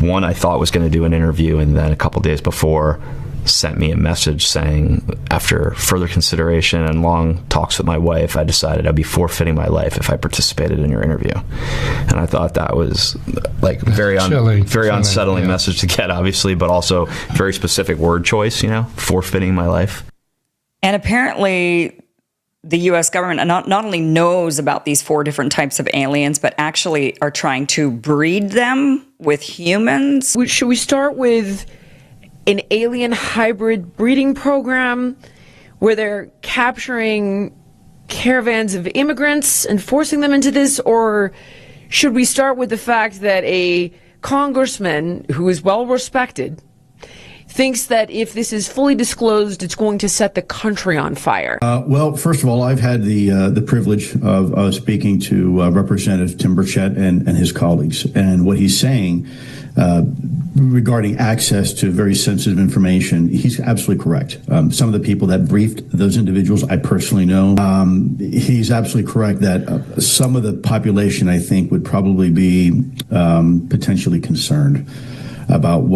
one I thought was going to do an interview, and then a couple days before sent me a message saying, after further consideration and long talks with my wife, I decided I'd be forfeiting my life if I participated in your interview. And I thought that was like very unsettling message to get, obviously, but also very specific word choice, forfeiting my life. And apparently the U.S. government not only knows about these 4 different types of aliens, but actually are trying to breed them with humans. Should we start with an alien hybrid breeding program where they're capturing caravans of immigrants and forcing them into this? Or should we start with the fact that a congressman who is well respected thinks that if this is fully disclosed, it's going to set the country on fire? Well, first of all, I've had the privilege of speaking to Representative Tim Burchett and his colleagues, and what he's saying regarding access to very sensitive information, he's absolutely correct. Some of the people that briefed those individuals, I personally know. He's absolutely correct that some of the population, I think, would probably be potentially concerned about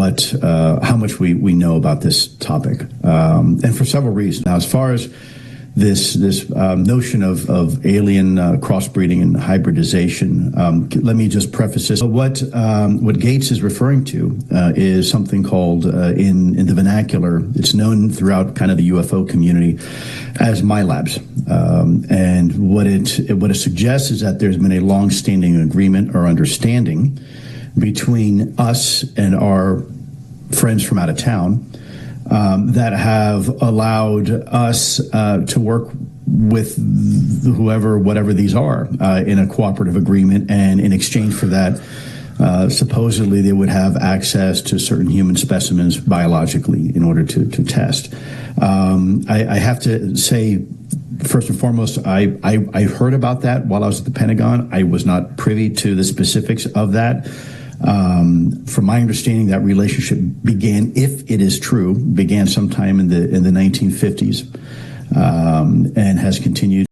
how much we know about this topic, and for several reasons. Now, as far as this notion of alien crossbreeding and hybridization, let me just preface this. What Gates is referring to is something called, in the vernacular, it's known throughout kind of the UFO community as MyLabs. And what it suggests is that there's been a long-standing agreement or understanding between us and our friends from out of town that have allowed us to work with whatever these are, in a cooperative agreement, and in exchange for that, supposedly they would have access to certain human specimens biologically in order to test. I have to say, first and foremost, I heard about that while I was at the Pentagon. I was not privy to the specifics of that. From my understanding, that relationship began, if it is true, sometime in the 1950s, and has continued.